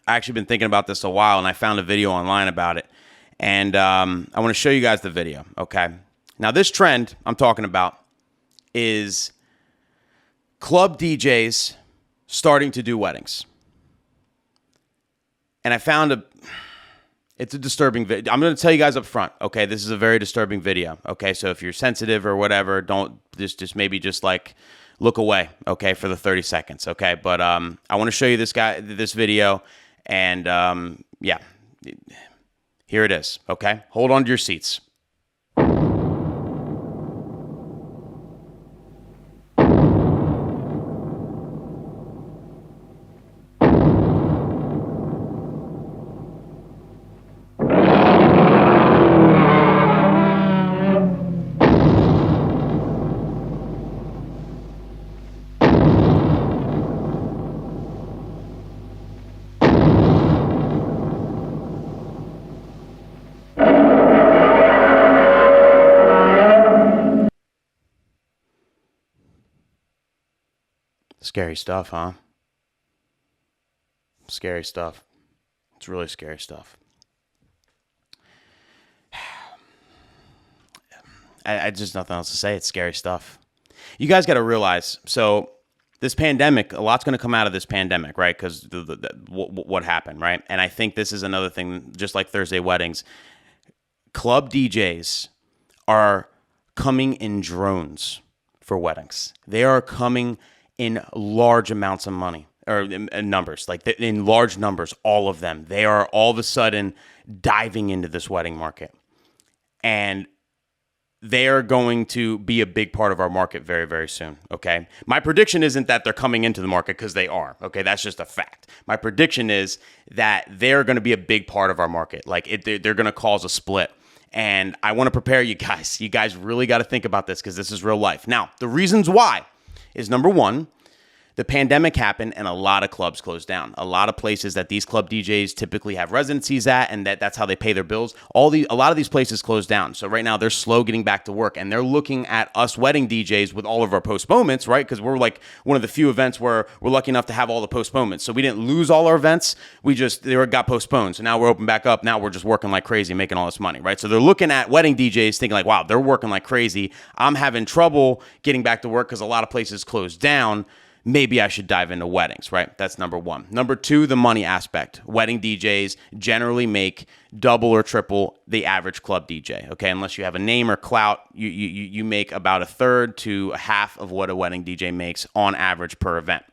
I actually been thinking about this a while, and I found a video online about it. And I want to show you guys the video, okay? Now, this trend I'm talking about is club DJs starting to do weddings. And I found it's a disturbing video. I'm going to tell you guys up front, okay? This is a very disturbing video, okay? So if you're sensitive or whatever, don't just maybe just like look away, okay, for the 30 seconds, okay? But I want to show you this video, and yeah, here it is, okay? Hold on to your seats. Scary stuff, huh? Scary stuff. It's really scary stuff. I just nothing else to say. It's scary stuff. You guys got to realize, so this pandemic, a lot's going to come out of this pandemic, right? Because what happened, right? And I think this is another thing, just like Thursday weddings, club DJs are coming in drones for weddings. They are coming in large amounts of money, or in numbers, like in large numbers, all of them. They are all of a sudden diving into this wedding market. And they are going to be a big part of our market very, very soon, okay? My prediction isn't that they're coming into the market, because they are, okay? That's just a fact. My prediction is that they're going to be a big part of our market. Like, they're going to cause a split. And I want to prepare you guys. You guys really got to think about this, because this is real life. Now, the reasons why is, number one, the pandemic happened and a lot of clubs closed down. A lot of places that these club DJs typically have residencies at, and that's how they pay their bills. A lot of these places closed down. So right now they're slow getting back to work, and they're looking at us wedding DJs with all of our postponements, right? Because we're like one of the few events where we're lucky enough to have all the postponements. So we didn't lose all our events. They got postponed. So now we're open back up. Now we're just working like crazy, making all this money, right? So they're looking at wedding DJs thinking like, wow, they're working like crazy. I'm having trouble getting back to work because a lot of places closed down. Maybe I should dive into weddings, right? That's number one. Number two, the money aspect. Wedding DJs generally make double or triple the average club DJ, okay? Unless you have a name or clout, you make about a third to a half of what a wedding DJ makes on average per event.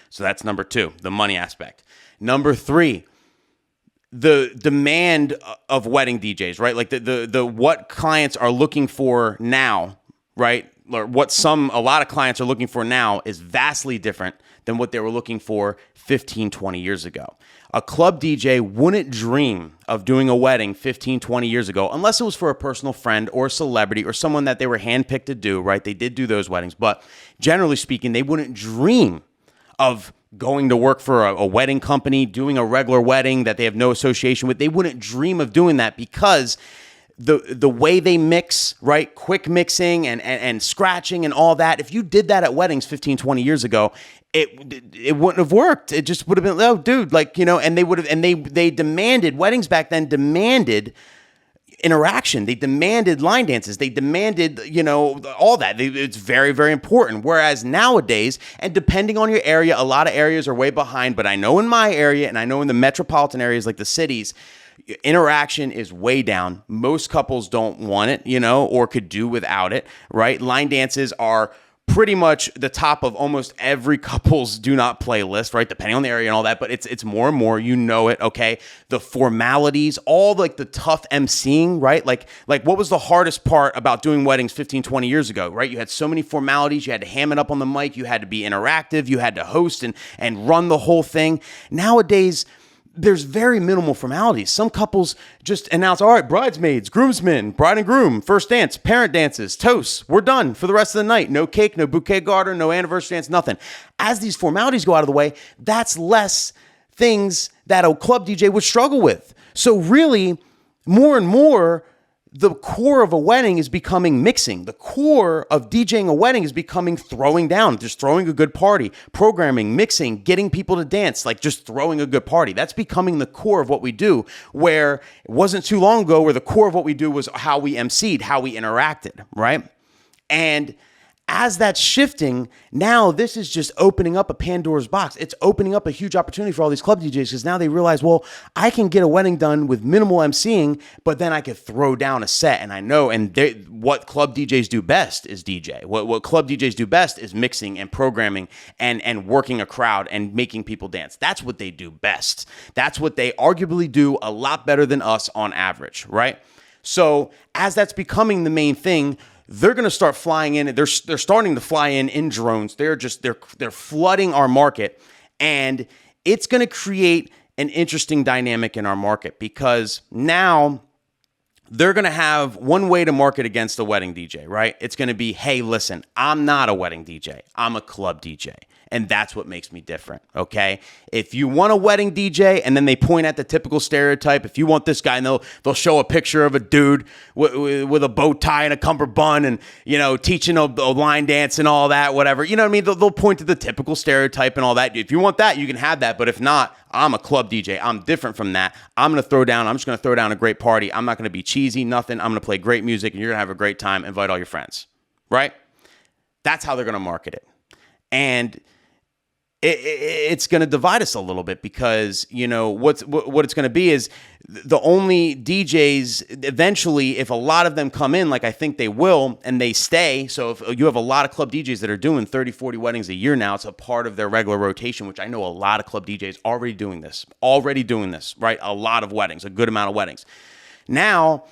So that's number two, the money aspect. Number three, the demand of wedding DJs, right? Like the what clients are looking for now, right? Or what a lot of clients are looking for now is vastly different than what they were looking for 15, 20 years ago. A club DJ wouldn't dream of doing a wedding 15, 20 years ago unless it was for a personal friend or a celebrity or someone that they were handpicked to do, right? They did do those weddings, but generally speaking, they wouldn't dream of going to work for a wedding company, doing a regular wedding that they have no association with. They wouldn't dream of doing that, because the way they mix, right? Quick mixing and scratching and all that. If you did that at weddings 15, 20 years ago, it wouldn't have worked. It just would have been, oh, dude, like, you know, and they demanded, weddings back then demanded interaction. They demanded line dances. They demanded, you know, all that. It's very, very important. Whereas nowadays, and depending on your area, a lot of areas are way behind, but I know in my area, and I know in the metropolitan areas like the cities, interaction is way down. Most couples don't want it, you know, or could do without it, right? Line dances are pretty much the top of almost every couple's do not play list, right? Depending on the area and all that, but it's more and more, you know it, okay? The formalities, all like the tough emceeing, right? Like what was the hardest part about doing weddings 15, 20 years ago, right? You had so many formalities, you had to ham it up on the mic, you had to be interactive, you had to host and run the whole thing. Nowadays, there's very minimal formalities. Some couples just announce, all right, bridesmaids, groomsmen, bride and groom, first dance, parent dances, toasts. We're done for the rest of the night. No cake, no bouquet garter, no anniversary dance, nothing. As these formalities go out of the way, that's less things that a club DJ would struggle with. So really, more and more, the core of a wedding is becoming mixing. The core of DJing a wedding is becoming throwing down, just throwing a good party, programming, mixing, getting people to dance, like just throwing a good party. That's becoming the core of what we do, where it wasn't too long ago where the core of what we do was how we emceed, how we interacted, right? And as that's shifting, now this is just opening up a Pandora's box. It's opening up a huge opportunity for all these club DJs because now they realize, well, I can get a wedding done with minimal emceeing, but then I could throw down a set. And I know, what club DJs do best is DJ. What club DJs do best is mixing and programming and working a crowd and making people dance. That's what they do best. That's what they arguably do a lot better than us on average, right? So as that's becoming the main thing, they're going to start flying in. They're starting to fly in drones. They're flooding our market, and it's going to create an interesting dynamic in our market because now they're going to have one way to market against a wedding DJ, right? It's going to be, hey, listen, I'm not a wedding DJ. I'm a club DJ. And that's what makes me different, okay? If you want a wedding DJ, and then they point at the typical stereotype, if you want this guy, and they'll show a picture of a dude with a bow tie and a cummerbund and, teaching a line dance and all that, whatever. You know what I mean? They'll point to the typical stereotype and all that. If you want that, you can have that. But if not, I'm a club DJ. I'm different from that. I'm just going to throw down a great party. I'm not going to be cheesy, nothing. I'm going to play great music, and you're going to have a great time. Invite all your friends, right? That's how they're going to market it. And it's going to divide us a little bit because, what it's going to be is the only DJs eventually, if a lot of them come in, like I think they will, and they stay. So if you have a lot of club DJs that are doing 30, 40 weddings a year now, it's a part of their regular rotation, which I know a lot of club DJs already doing this, right? A lot of weddings, a good amount of weddings. Now,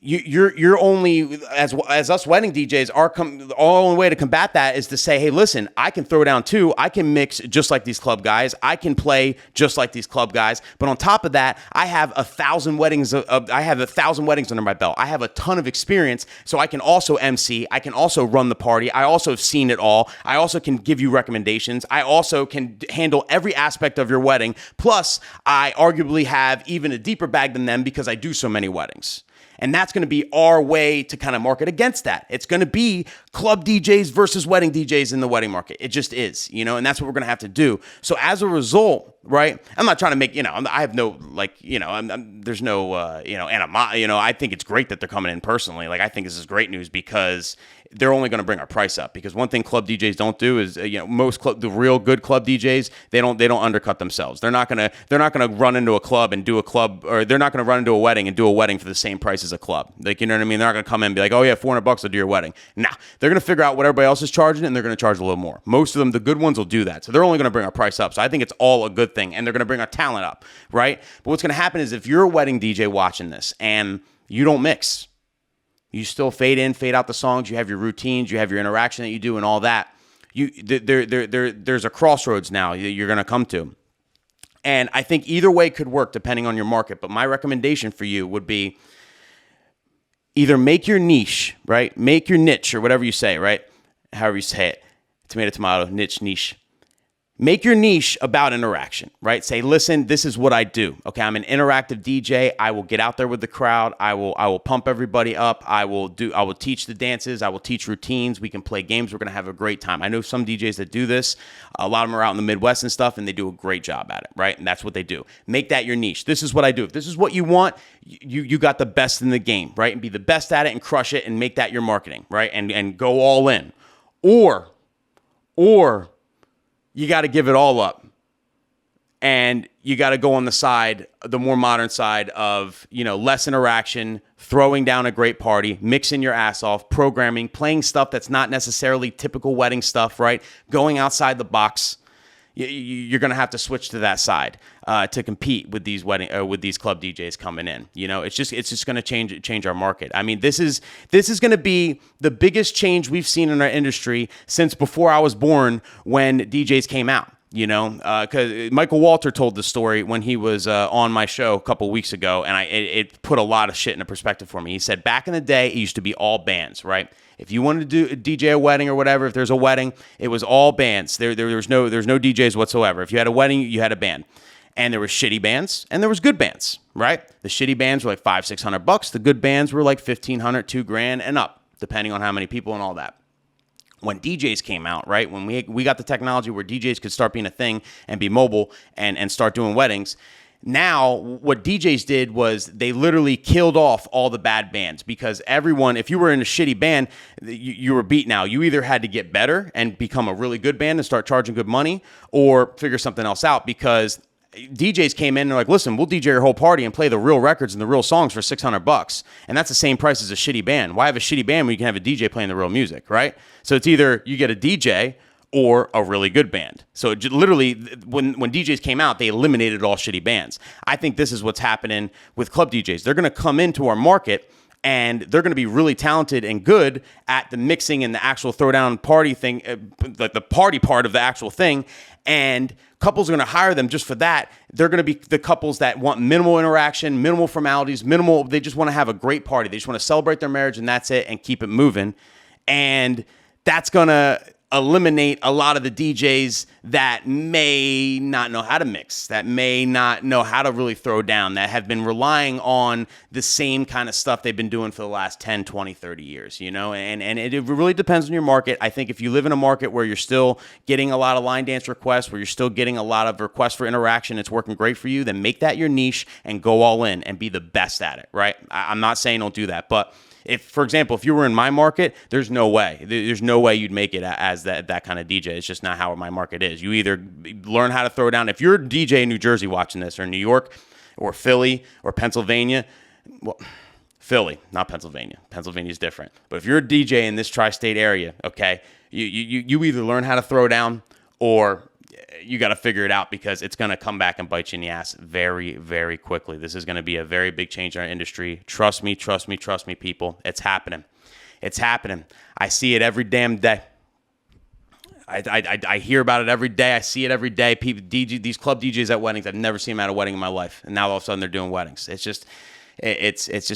you're only, as us wedding DJs, our only way to combat that is to say, hey, listen, I can throw down too. I can mix just like these club guys. I can play just like these club guys. But on top of that, I have 1,000 weddings. I have 1,000 weddings under my belt. I have a ton of experience, so I can also MC. I can also run the party. I also have seen it all. I also can give you recommendations. I also can handle every aspect of your wedding. Plus, I arguably have even a deeper bag than them because I do so many weddings. And that's going to be our way to kind of market against that. It's going to be club DJs versus wedding DJs in the wedding market. It just is, and that's what we're going to have to do. So as a result, right, I'm not trying to make, I have no, there's no, I think it's great that they're coming in personally. Like, I think this is great news because they're only going to bring our price up. Because one thing club DJs don't do is, the real good club DJs, they don't undercut themselves. They're not going to run into a club and do a club, or they're not going to run into a wedding and do a wedding for the same price as a club. Like, you know what I mean? They're not going to come in and be like, oh yeah, $400, I'll do your wedding. Nah, they're going to figure out what everybody else is charging, and they're going to charge a little more. Most of them, the good ones, will do that. So they're only going to bring our price up. So I think it's all a good thing, and they're going to bring our talent up, right? But what's going to happen is if you're a wedding DJ watching this and you don't mix, you still fade in, fade out the songs, you have your routines, you have your interaction that you do and all that, there's a crossroads now that you're going to come to. And I think either way could work depending on your market. But my recommendation for you would be either make your niche, right? Make your niche, or whatever you say, right? However you say it. Tomato, tomato, niche. Make your niche about interaction, right? Say, listen, this is what I do. Okay, I'm an interactive DJ. I will get out there with the crowd. I will pump everybody up. I will teach the dances. I will teach routines. We can play games. We're going to have a great time. I know some DJs that do this. A lot of them are out in the Midwest and stuff, and they do a great job at it, right? And that's what they do. Make that your niche. This is what I do. If this is what you want, you got the best in the game, right? And be the best at it and crush it and make that your marketing, right? And go all in. Or you got to give it all up, and you got to go on the side, the more modern side of, less interaction, throwing down a great party, mixing your ass off, programming, playing stuff that's not necessarily typical wedding stuff, right? Going outside the box. You're going to have to switch to that side to compete with these with these club DJs coming in. It's just going to change our market. I mean, this is going to be the biggest change we've seen in our industry since before I was born, when DJs came out. Because Michael Walter told the story when he was on my show a couple weeks ago, and it put a lot of shit into perspective for me. He said back in the day, it used to be all bands, right? If you wanted to DJ a wedding or whatever, if there's a wedding, it was all bands. There's no DJs whatsoever. If you had a wedding, you had a band. And there were shitty bands and there was good bands, right? The shitty bands were like $500-600. The good bands were like $1,500, $2,000 and up, depending on how many people and all that. When DJs came out, right? When we got the technology where DJs could start being a thing and be mobile and start doing weddings. Now, what DJs did was they literally killed off all the bad bands because everyone, if you were in a shitty band, you were beat now. You either had to get better and become a really good band and start charging good money or figure something else out because DJs came in and they're like, listen, we'll DJ your whole party and play the real records and the real songs for $600. And that's the same price as a shitty band. Why have a shitty band when you can have a DJ playing the real music, right? So it's either you get a DJ or a really good band. So literally, when DJs came out, they eliminated all shitty bands. I think this is what's happening with club DJs. They're going to come into our market and they're going to be really talented and good at the mixing and the actual throwdown party thing, like the party part of the actual thing. And couples are going to hire them just for that. They're going to be the couples that want minimal interaction, minimal formalities, they just want to have a great party. They just want to celebrate their marriage and that's it and keep it moving. And that's going to eliminate a lot of the DJs that may not know how to mix, that may not know how to really throw down, that have been relying on the same kind of stuff they've been doing for the last 10, 20, 30 years, you know? And it really depends on your market. I think if you live in a market where you're still getting a lot of line dance requests, where you're still getting a lot of requests for interaction, it's working great for you, then make that your niche and go all in and be the best at it, right? I'm not saying don't do that, but if, for example, if you were in my market, there's no way you'd make it as that kind of DJ. It's just not how my market is. You either learn how to throw down. If you're a DJ in New Jersey watching this, or New York, or Philly, or Pennsylvania, well, Philly, not Pennsylvania. Pennsylvania's different. But if you're a DJ in this tri-state area, okay, you either learn how to throw down or you got to figure it out because it's going to come back and bite you in the ass very, very quickly. This is going to be a very big change in our industry. Trust me, people. It's happening. It's happening. I see it every damn day. I hear about it every day. I see it every day. People, these club DJs at weddings, I've never seen them at a wedding in my life. And now all of a sudden they're doing weddings. It's just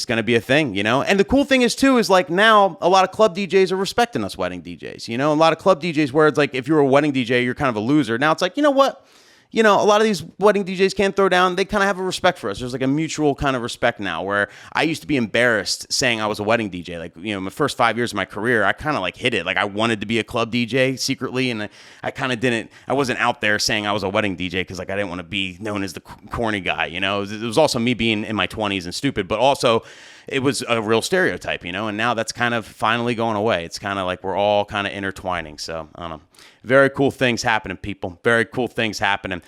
going to be a thing, you know? And the cool thing is too, is like now a lot of club DJs are respecting us wedding DJs, you know? A lot of club DJs where it's like, if you're a wedding DJ, you're kind of a loser. Now it's like, you know what? You know, a lot of these wedding DJs can't throw down. They kind of have a respect for us. There's like a mutual kind of respect now where I used to be embarrassed saying I was a wedding DJ. Like, you know, my first 5 years of my career, I kind of like hid it. Like I wanted to be a club DJ secretly. And I kind of I wasn't out there saying I was a wedding DJ because like I didn't want to be known as the corny guy, you know? It was also me being in my 20s and stupid, but also it was a real stereotype, you know? And now that's kind of finally going away. It's kind of like we're all kind of intertwining. So I don't know. Very cool things happening, people. Very cool things happening.